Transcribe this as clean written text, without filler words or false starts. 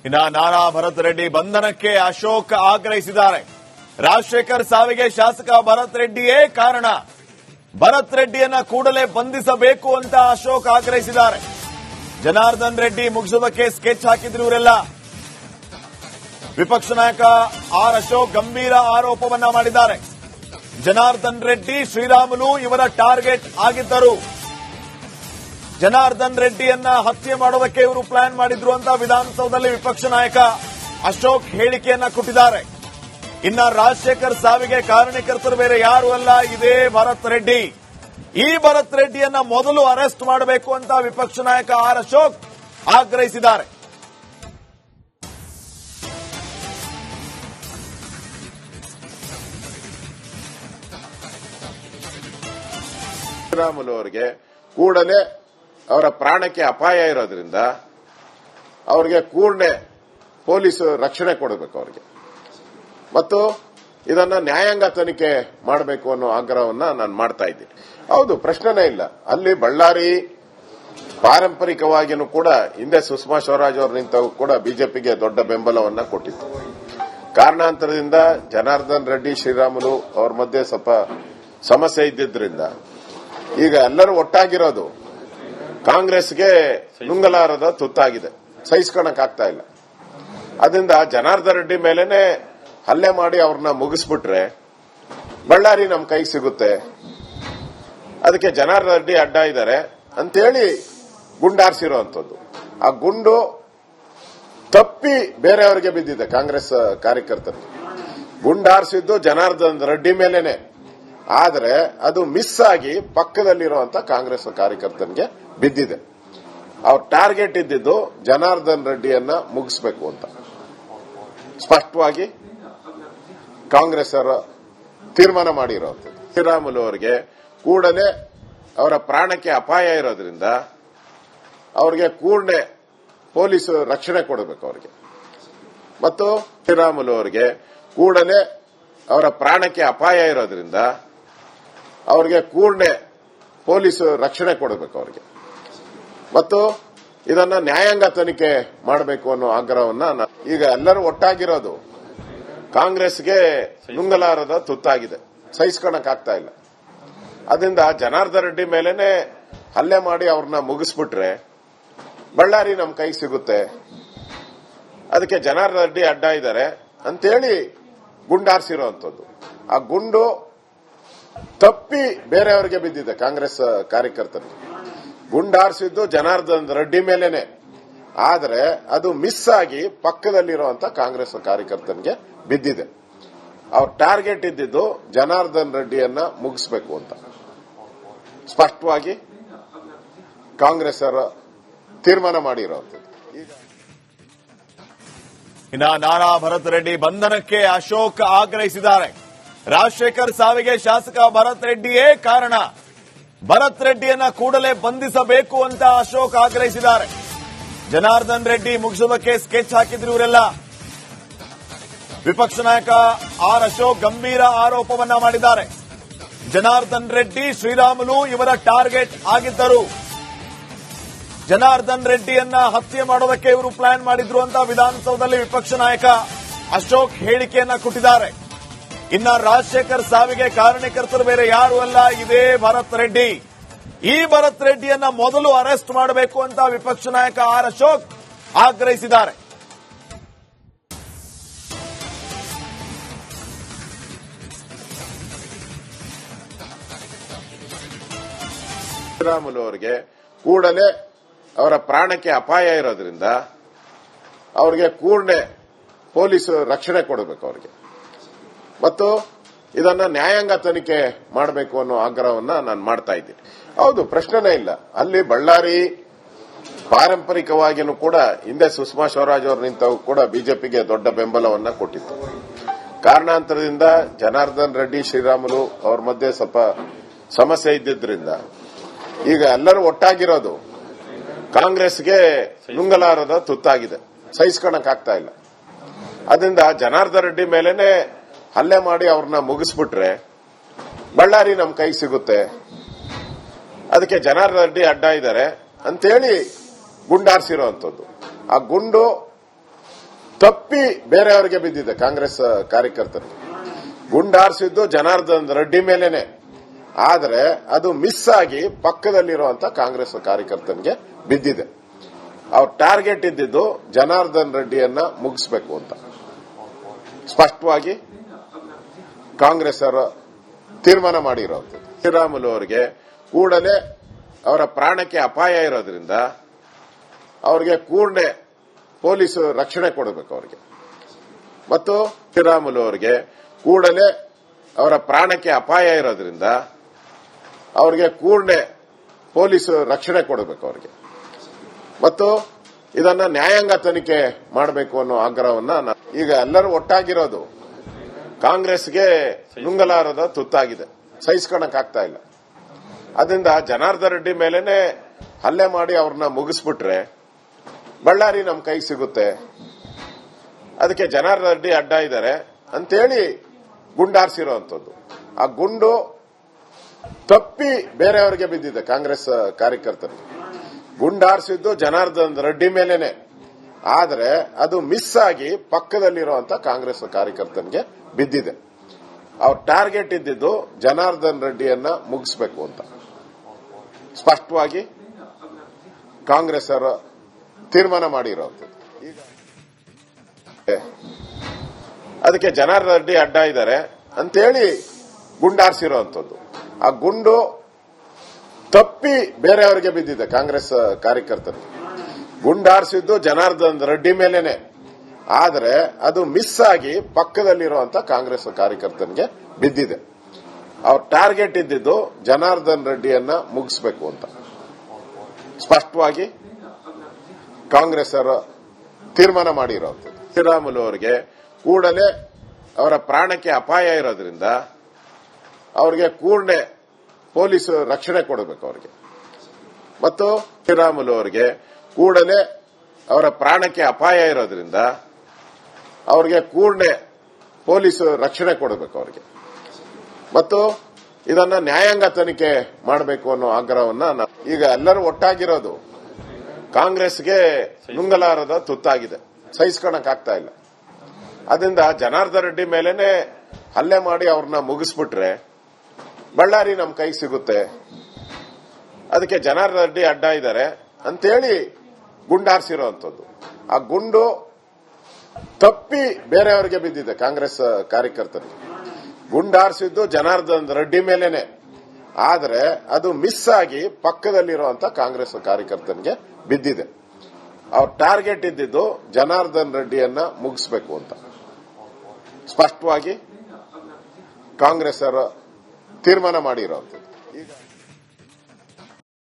ಇನ್ನು ನಾರಾ ಭರತ್ ರೆಡ್ಡಿ ಬಂಧನಕ್ಕೆ ಅಶೋಕ್ ಆಗ್ರಹಿಸಿದ್ದಾರೆ. ರಾಜಶೇಖರ್ ಸಾವಿಗೆ ಶಾಸಕ ಭರತ್ ರೆಡ್ಡಿಯೇ ಕಾರಣ, ಭರತ್ ರೆಡ್ಡಿಯನ್ನ ಕೂಡಲೇ ಬಂಧಿಸಬೇಕು ಅಂತ ಅಶೋಕ್ ಆಗ್ರಹಿಸಿದ್ದಾರೆ. ಜನಾರ್ದನ್ ರೆಡ್ಡಿ ಮುಗಿಸೋದಕ್ಕೆ ಸ್ಕೆಚ್ ಹಾಕಿದ್ರು ಇವರೆಲ್ಲ. ವಿಪಕ್ಷ ನಾಯಕ ಆರ್ ಅಶೋಕ್ ಗಂಭೀರ ಆರೋಪವನ್ನ ಮಾಡಿದ್ದಾರೆ. ಜನಾರ್ದನ್ ರೆಡ್ಡಿ ಶ್ರೀರಾಮುಲು ಇವರ ಟಾರ್ಗೆಟ್ ಆಗಿದ್ದರು. ಜನಾರ್ದನ್ ರೆಡ್ಡಿಯನ್ನ ಹತ್ಯೆ ಮಾಡೋದಕ್ಕೆ ಇವರು ಪ್ಲಾನ್ ಮಾಡಿದ್ರು ಅಂತ ವಿಧಾನಸೌಧದಲ್ಲಿ ವಿಪಕ್ಷ ನಾಯಕ ಅಶೋಕ್ ಹೇಳಿಕೆಯನ್ನ ಕೊಟ್ಟಿದ್ದಾರೆ. ಇನ್ನ ರಾಜಶೇಖರ್ ಸಾವಿಗೆ ಕಾರಣಕರ್ತರು ಬೇರೆ ಯಾರು ಅಲ್ಲ, ಇದೇ ಭರತ್ ರೆಡ್ಡಿ. ಈ ಭರತ್ ರೆಡ್ಡಿಯನ್ನ ಮೊದಲು ಅರೆಸ್ಟ್ ಮಾಡಬೇಕು ಅಂತ ವಿಪಕ್ಷ ನಾಯಕ ಆರ್ ಅಶೋಕ್ ಆಗ್ರಹಿಸಿದ್ದಾರೆ. ಶ್ರೀರಾಮುಲು ಅವರಿಗೆ ಕೂಡಲೇ ಅವರ ಪ್ರಾಣಕ್ಕೆ ಅಪಾಯ ಇರೋದ್ರಿಂದ ಅವರಿಗೆ ಕೂಡಲೇ ಪೊಲೀಸ್ ರಕ್ಷಣೆ ಕೊಡಬೇಕು ಅವರಿಗೆ, ಮತ್ತು ಇದನ್ನ ನ್ಯಾಯಾಂಗ ತನಿಖೆ ಮಾಡಬೇಕು ಅನ್ನೋ ಆಗ್ರಹವನ್ನ ನಾನು ಮಾಡ್ತಾ ಇದ್ದೀನಿ. ಹೌದು, ಪ್ರಶ್ನೆನೇ ಇಲ್ಲ. ಅಲ್ಲಿ ಬಳ್ಳಾರಿ ಪಾರಂಪರಿಕವಾಗಿಯೂ ಕೂಡ ಹಿಂದೆ ಸುಷ್ಮಾ ಸ್ವರಾಜ್ ಅವರು ನಿಂತವು ಕೂಡ ಬಿಜೆಪಿಗೆ ದೊಡ್ಡ ಬೆಂಬಲವನ್ನ ಕೊಟ್ಟಿತ್ತು. ಕಾರಣಾಂತರದಿಂದ ಜನಾರ್ದನ್ ರೆಡ್ಡಿ ಶ್ರೀರಾಮುಲು ಅವ್ರ ಮಧ್ಯೆ ಸ್ವಲ್ಪ ಸಮಸ್ಯೆ ಇದ್ದಿದ್ರಿಂದ ಈಗ ಎಲ್ಲರೂ ಒಟ್ಟಾಗಿರೋದು ಕಾಂಗ್ರೆಸ್ಗೆ ನುಂಗಲಾರದ ತುತ್ತಾಗಿದೆ, ಸಹಿಸ್ಕೊಳಕ್ಕಾಗ್ತಾ ಇಲ್ಲ. ಅದರಿಂದ ಜನಾರ್ದನ್ ರೆಡ್ಡಿ ಮೇಲೇನೆ ಹಲ್ಲೆ ಮಾಡಿ ಅವ್ರನ್ನ ಮುಗಿಸ್ಬಿಟ್ರೆ ಬಳ್ಳಾರಿ ನಮ್ಮ ಕೈಗೆ ಸಿಗುತ್ತೆ. ಅದಕ್ಕೆ ಜನಾರ್ದನ್ ರೆಡ್ಡಿ ಅಡ್ಡ ಇದ್ದಾರೆ ಅಂತೇಳಿ ಗುಂಡಾರಿಸಿರುವಂತದ್ದು. ಆ ಗುಂಡು ತಪ್ಪಿ ಬೇರೆಯವರಿಗೆ ಬಿದ್ದಿದೆ. ಕಾಂಗ್ರೆಸ್ ಕಾರ್ಯಕರ್ತರು ಗುಂಡಾರಿಸಿದ್ದು ಜನಾರ್ದನ್ ರೆಡ್ಡಿ ಮೇಲೇನೆ, ಆದರೆ ಅದು ಮಿಸ್ ಆಗಿ ಪಕ್ಕದಲ್ಲಿರುವಂತ ಕಾಂಗ್ರೆಸ್ ಕಾರ್ಯಕರ್ತನಿಗೆ ಬಿದ್ದಿದೆ. ಅವ್ರ ಟಾರ್ಗೆಟ್ ಇದ್ದಿದ್ದು ಜನಾರ್ದನ್ ರೆಡ್ಡಿಯನ್ನ ಮುಗಿಸಬೇಕು ಅಂತ ಸ್ಪಷ್ಟವಾಗಿ ಕಾಂಗ್ರೆಸ್ ಅವರು ತೀರ್ಮಾನ ಮಾಡಿರುವಂತದ್ದು. ಶ್ರೀರಾಮುಲು ಅವರಿಗೆ ಕೂಡಲೇ ಅವರ ಪ್ರಾಣಕ್ಕೆ ಅಪಾಯ ಇರೋದ್ರಿಂದ ಅವರಿಗೆ ಕೂಡಲೇ ಪೊಲೀಸ್ ರಕ್ಷಣೆ ಕೊಡಬೇಕು ಅವರಿಗೆ, ಮತ್ತು ಶ್ರೀರಾಮುಲು ಅವರಿಗೆ ಕೂಡಲೇ ಅವರ ಪ್ರಾಣಕ್ಕೆ ಅಪಾಯ ಇರೋದ್ರಿಂದ ಅವರಿಗೆ ಕೂಡಲೇ ಪೊಲೀಸ್ ರಕ್ಷಣೆ ಕೊಡಬೇಕು ಅವರಿಗೆ, ಮತ್ತು ಇದನ್ನ ನ್ಯಾಯಾಂಗ ತನಿಖೆ ಮಾಡಬೇಕು ಅನ್ನೋ ಆಗ್ರಹವನ್ನ ಈಗ ಎಲ್ಲರೂ ಒಟ್ಟಾಗಿರೋದು ಕಾಂಗ್ರೆಸ್ಗೆ ನುಂಗಲಾರದ ತುತ್ತಾಗಿದೆ, ಸಹಿಸ್ಕೊಳಕ್ಕಾಗ್ತಾ ಇಲ್ಲ. ಅದರಿಂದ ಜನಾರ್ದನ್ ರೆಡ್ಡಿ ಮೇಲೇನೆ ಹಲ್ಲೆ ಮಾಡಿ ಅವ್ರನ್ನ ಮುಗಿಸ್ಬಿಟ್ರೆ ಬಳ್ಳಾರಿ ನಮ್ಮ ಕೈಗೆ ಸಿಗುತ್ತೆ. ಅದಕ್ಕೆ ಜನಾರ್ದನ್ ರೆಡ್ಡಿ ಅಡ್ಡ ಇದ್ದಾರೆ ಅಂತೇಳಿ ಗುಂಡಾರಿಸಿರುವಂತದ್ದು. ಆ ಗುಂಡು ತಪ್ಪಿ ಬೇರೆಯವರಿಗೆ ಬಿದ್ದಿದೆ. ಕಾಂಗ್ರೆಸ್ ಕಾರ್ಯಕರ್ತರು ಗುಂಡಾರಿಸಿದ್ದು ಜನಾರ್ದನ್ ರೆಡ್ಡಿ ಮೇಲೇನೆ, ಆದರೆ ಅದು ಮಿಸ್ ಆಗಿ ಪಕ್ಕದಲ್ಲಿರುವಂತ ಕಾಂಗ್ರೆಸ್ ಕಾರ್ಯಕರ್ತನಿಗೆ ಬಿದ್ದಿದೆ. ಅವ್ರ ಟಾರ್ಗೆಟ್ ಇದ್ದಿದ್ದು ಜನಾರ್ದನ್ ರೆಡ್ಡಿಯನ್ನ ಮುಗಿಸಬೇಕು ಅಂತ ಸ್ಪಷ್ಟವಾಗಿ ಕಾಂಗ್ರೆಸ್ ಅವರು ತೀರ್ಮಾನ ಮಾಡಿರುವಂತದ್ದು. ಇನ್ನು ನಾರಾ ಭರತ್ ರೆಡ್ಡಿ ಬಂಧನಕ್ಕೆ ಅಶೋಕ್ ಆಗ್ರಹಿಸಿದ್ದಾರೆ. ರಾಜಶೇಖರ್ ಸಾವಿಗೆ ಶಾಸಕ ಭರತ್ ರೆಡ್ಡಿಯೇ ಕಾರಣ, ಭರತ್ ರೆಡ್ಡಿಯನ್ನ ಕೂಡಲೇ ಬಂಧಿಸಬೇಕು ಅಂತ ಅಶೋಕ್ ಆಗ್ರಹಿಸಿದ್ದಾರೆ. ಜನಾರ್ದನ್ ರೆಡ್ಡಿ ಮುಗಿಸೋದಕ್ಕೆ ಸ್ಕೆಚ್ ಹಾಕಿದ್ರು ಇವರೆಲ್ಲ. ವಿಪಕ್ಷ ನಾಯಕ ಆರ್ ಅಶೋಕ್ ಗಂಭೀರ ಆರೋಪವನ್ನ ಮಾಡಿದ್ದಾರೆ. ಜನಾರ್ದನ್ ರೆಡ್ಡಿ ಶ್ರೀರಾಮುಲು ಇವರ ಟಾರ್ಗೆಟ್ ಆಗಿದ್ದರು. ಜನಾರ್ದನ್ ರೆಡ್ಡಿಯನ್ನ ಹತ್ಯೆ ಮಾಡೋದಕ್ಕೆ ಇವರು ಪ್ಲಾನ್ ಮಾಡಿದ್ರು ಅಂತ ವಿಧಾನಸೌಧದಲ್ಲಿ ವಿಪಕ್ಷ ನಾಯಕ ಅಶೋಕ್ ಹೇಳಿಕೆಯನ್ನ ಕೊಟ್ಟಿದ್ದಾರೆ. ಇನ್ನ ರಾಜಶೇಖರ್ ಸಾವಿಗೆ ಕಾರಣಕರ್ತರು ಬೇರೆ ಯಾರು ಅಲ್ಲ, ಇದೇ ಭರತ್ ರೆಡ್ಡಿ. ಈ ಭರತ್ ರೆಡ್ಡಿಯನ್ನ ಮೊದಲು ಅರೆಸ್ಟ್ ಮಾಡಬೇಕು ಅಂತ ವಿಪಕ್ಷ ನಾಯಕ ಆರ್ ಅಶೋಕ್ ಆಗ್ರಹಿಸಿದ್ದಾರೆ. ಶ್ರೀರಾಮುಲು ಅವರಿಗೆ ಕೂಡಲೇ ಅವರ ಪ್ರಾಣಕ್ಕೆ ಅಪಾಯ ಇರೋದ್ರಿಂದ ಅವರಿಗೆ ಕೂಡಲೇ ಪೊಲೀಸ್ ರಕ್ಷಣೆ ಕೊಡಬೇಕು ಅವರಿಗೆ, ಮತ್ತು ಇದನ್ನ ನ್ಯಾಯಾಂಗ ತನಿಖೆ ಮಾಡಬೇಕು ಅನ್ನೋ ಆಗ್ರಹವನ್ನ ನಾನು ಮಾಡ್ತಾ ಇದ್ದೀನಿ. ಹೌದು, ಪ್ರಶ್ನೆನೇ ಇಲ್ಲ. ಅಲ್ಲಿ ಬಳ್ಳಾರಿ ಪಾರಂಪರಿಕವಾಗಿಯೂ ಕೂಡ ಹಿಂದೆ ಸುಷ್ಮಾ ಸ್ವರಾಜ್ ಅವರು ನಿಂತವು ಕೂಡ ಬಿಜೆಪಿಗೆ ದೊಡ್ಡ ಬೆಂಬಲವನ್ನ ಕೊಟ್ಟಿತ್ತು. ಕಾರಣಾಂತರದಿಂದ ಜನಾರ್ದನ್ ರೆಡ್ಡಿ ಶ್ರೀರಾಮುಲು ಅವ್ರ ಮಧ್ಯೆ ಸ್ವಲ್ಪ ಸಮಸ್ಯೆ ಇದ್ದಿದ್ರಿಂದ ಈಗ ಎಲ್ಲರೂ ಒಟ್ಟಾಗಿರೋದು ಕಾಂಗ್ರೆಸ್ಗೆ ನುಂಗಲಾರದ ತುತ್ತಾಗಿದೆ, ಸಹಿಸ್ಕೊಳಕ್ಕಾಗ್ತಾ ಇಲ್ಲ. ಅದರಿಂದ ಜನಾರ್ದನ್ ರೆಡ್ಡಿ ಮೇಲೇನೆ ಹಲ್ಲೆ ಮಾಡಿ ಅವ್ರನ್ನ ಮುಗಿಸ್ಬಿಟ್ರೆ ಬಳ್ಳಾರಿ ನಮ್ಮ ಕೈಗೆ ಸಿಗುತ್ತೆ. ಅದಕ್ಕೆ ಜನಾರ್ದನ್ ರೆಡ್ಡಿ ಅಡ್ಡ ಇದ್ದಾರೆ ಅಂತೇಳಿ ಗುಂಡಾರಿಸಿರುವಂತದ್ದು. ಆ ಗುಂಡು ತಪ್ಪಿ ಬೇರೆಯವರಿಗೆ ಬಿದ್ದಿದೆ. ಕಾಂಗ್ರೆಸ್ ಕಾರ್ಯಕರ್ತರು ಗುಂಡಾರಿಸಿದ್ದು ಜನಾರ್ದನ್ ರೆಡ್ಡಿ ಮೇಲೇನೆ, ಆದರೆ ಅದು ಮಿಸ್ ಆಗಿ ಪಕ್ಕದಲ್ಲಿರುವಂತ ಕಾಂಗ್ರೆಸ್ ಕಾರ್ಯಕರ್ತನಿಗೆ ಬಿದ್ದಿದೆ. ಅವ್ರ ಟಾರ್ಗೆಟ್ ಇದ್ದಿದ್ದು ಜನಾರ್ದನ್ ರೆಡ್ಡಿಯನ್ನ ಮುಗಿಸಬೇಕು ಅಂತ ಸ್ಪಷ್ಟವಾಗಿ ಕಾಂಗ್ರೆಸ್ ಅವರು ತೀರ್ಮಾನ ಮಾಡಿರೋದು. ಶ್ರೀರಾಮುಲು ಅವರಿಗೆ ಕೂಡಲೇ ಅವರ ಪ್ರಾಣಕ್ಕೆ ಅಪಾಯ ಇರೋದ್ರಿಂದ ಅವರಿಗೆ ಕೂಡಲೇ ಪೊಲೀಸ್ ರಕ್ಷಣೆ ಕೊಡಬೇಕು ಅವರಿಗೆ. ಮತ್ತು ಶ್ರೀರಾಮುಲು ಅವರಿಗೆ ಕೂಡಲೇ ಅವರ ಪ್ರಾಣಕ್ಕೆ ಅಪಾಯ ಇರೋದ್ರಿಂದ ಅವರಿಗೆ ಕೂಡಲೇ ಪೊಲೀಸ್ ರಕ್ಷಣೆ ಕೊಡಬೇಕು ಅವರಿಗೆ. ಮತ್ತು ಇದನ್ನ ನ್ಯಾಯಾಂಗ ತನಿಖೆ ಮಾಡಬೇಕು ಅನ್ನೋ ಆಗ್ರಹವನ್ನ ಈಗ ಎಲ್ಲರೂ ಒಟ್ಟಾಗಿರೋದು ಕಾಂಗ್ರೆಸ್ಗೆ ನುಂಗಲಾರದ ತುತ್ತಾಗಿದೆ, ಸಹಿಸ್ಕೊಳಕ್ಕಾಗ್ತಾ ಇಲ್ಲ. ಅದರಿಂದ ಜನಾರ್ದನ್ ರೆಡ್ಡಿ ಮೇಲೇನೆ ಹಲ್ಲೆ ಮಾಡಿ ಅವ್ರನ್ನ ಮುಗಿಸ್ಬಿಟ್ರೆ ಬಳ್ಳಾರಿ ನಮ್ಮ ಕೈ ಸಿಗುತ್ತೆ. ಅದಕ್ಕೆ ಜನಾರ್ದನ್ ರೆಡ್ಡಿ ಅಡ್ಡ ಇದ್ದಾರೆ ಅಂತೇಳಿ ಗುಂಡಾರಿಸಿರೋಂಥದ್ದು. ಆ ಗುಂಡು ತಪ್ಪಿ ಬೇರೆಯವರಿಗೆ ಬಿದ್ದಿದೆ. ಕಾಂಗ್ರೆಸ್ ಕಾರ್ಯಕರ್ತರು ಗುಂಡಾರಿಸಿದ್ದು ಜನಾರ್ದನ್ ರೆಡ್ಡಿ ಮೇಲೇನೆ, ಆದರೆ ಅದು ಮಿಸ್ ಆಗಿ ಪಕ್ಕದಲ್ಲಿರುವಂತ ಕಾಂಗ್ರೆಸ್ ಕಾರ್ಯಕರ್ತನಿಗೆ ಬಿದ್ದಿದೆ. ಅವ್ರ ಟಾರ್ಗೆಟ್ ಇದ್ದಿದ್ದು ಜನಾರ್ದನ್ ರೆಡ್ಡಿಯನ್ನ ಮುಗಿಸಬೇಕು ಅಂತ ಸ್ಪಷ್ಟವಾಗಿ ಕಾಂಗ್ರೆಸ್ ಅವರು ತೀರ್ಮಾನ ಮಾಡಿರೋದು. ಅದಕ್ಕೆ ಜನಾರ್ದನ್ ರೆಡ್ಡಿ ಅಡ್ಡ ಇದ್ದಾರೆ ಅಂತೇಳಿ ಗುಂಡಾರಿಸಿರೋಂಥದ್ದು. ಆ ಗುಂಡು ತಪ್ಪಿ ಬೇರೆಯವರಿಗೆ ಬಿದ್ದಿದೆ. ಕಾಂಗ್ರೆಸ್ ಕಾರ್ಯಕರ್ತರು ಗುಂಡಾರಿಸಿದ್ದು ಜನಾರ್ದನ್ ರೆಡ್ಡಿ ಮೇಲೇನೆ, ಆದರೆ ಅದು ಮಿಸ್ ಆಗಿ ಪಕ್ಕದಲ್ಲಿರುವಂತ ಕಾಂಗ್ರೆಸ್ ಕಾರ್ಯಕರ್ತನಿಗೆ ಬಿದ್ದಿದೆ. ಅವ್ರ ಟಾರ್ಗೆಟ್ ಇದ್ದಿದ್ದು ಜನಾರ್ದನ್ ರೆಡ್ಡಿಯನ್ನ ಮುಗಿಸಬೇಕು ಅಂತ ಸ್ಪಷ್ಟವಾಗಿ ಕಾಂಗ್ರೆಸ್ ಅವರು ತೀರ್ಮಾನ ಮಾಡಿರೋದು. ಶ್ರೀರಾಮುಲು ಅವರಿಗೆ ಕೂಡಲೇ ಅವರ ಪ್ರಾಣಕ್ಕೆ ಅಪಾಯ ಇರೋದ್ರಿಂದ ಅವರಿಗೆ ಕೂಡಲೇ ಪೊಲೀಸ್ ರಕ್ಷಣೆ ಕೊಡಬೇಕು ಅವರಿಗೆ. ಮತ್ತು ಶ್ರೀರಾಮುಲು ಅವರಿಗೆ ಕೂಡಲೇ ಅವರ ಪ್ರಾಣಕ್ಕೆ ಅಪಾಯ ಇರೋದ್ರಿಂದ ಅವರಿಗೆ ಕೂಡಲೇ ಪೊಲೀಸ್ ರಕ್ಷಣೆ ಕೊಡಬೇಕು ಅವರಿಗೆ. ಮತ್ತು ಇದನ್ನ ನ್ಯಾಯಾಂಗ ತನಿಖೆ ಮಾಡಬೇಕು ಅನ್ನೋ ಆಗ್ರಹವನ್ನ ಈಗ ಎಲ್ಲರೂ ಒಟ್ಟಾಗಿರೋದು ಕಾಂಗ್ರೆಸ್ಗೆ ನುಂಗಲಾರದ ತುತ್ತಾಗಿದೆ, ಸಹಿಸ್ಕೊಳಕ್ಕಾಗ್ತಾ ಇಲ್ಲ. ಅದರಿಂದ ಜನಾರ್ದನ್ ರೆಡ್ಡಿ ಮೇಲೇನೆ ಹಲ್ಲೆ ಮಾಡಿ ಅವ್ರನ್ನ ಮುಗಿಸ್ಬಿಟ್ರೆ ಬಳ್ಳಾರಿ ನಮ್ಮ ಕೈ ಸಿಗುತ್ತೆ. ಅದಕ್ಕೆ ಜನಾರ್ದನ್ ರೆಡ್ಡಿ ಅಡ್ಡ ಇದ್ದಾರೆ ಅಂತೇಳಿ ಗುಂಡಾರಿಸಿರೋಂಥದ್ದು. ಆ ಗುಂಡು ತಪ್ಪಿ ಬೇರೆಯವರಿಗೆ ಬಿದ್ದಿದೆ. ಕಾಂಗ್ರೆಸ್ ಕಾರ್ಯಕರ್ತರು ಗುಂಡಾರಿಸಿದ್ದು ಜನಾರ್ದನ್ ರೆಡ್ಡಿ ಮೇಲೇನೆ, ಆದರೆ ಅದು ಮಿಸ್ ಆಗಿ ಪಕ್ಕದಲ್ಲಿರುವಂತ ಕಾಂಗ್ರೆಸ್ ಕಾರ್ಯಕರ್ತನಿಗೆ ಬಿದ್ದಿದೆ. ಅವ್ರ ಟಾರ್ಗೆಟ್ ಇದ್ದಿದ್ದು ಜನಾರ್ದನ್ ರೆಡ್ಡಿಯನ್ನ ಮುಗಿಸಬೇಕು ಅಂತ ಸ್ಪಷ್ಟವಾಗಿ ಕಾಂಗ್ರೆಸ್ ಅವರು ತೀರ್ಮಾನ ಮಾಡಿರೋದು.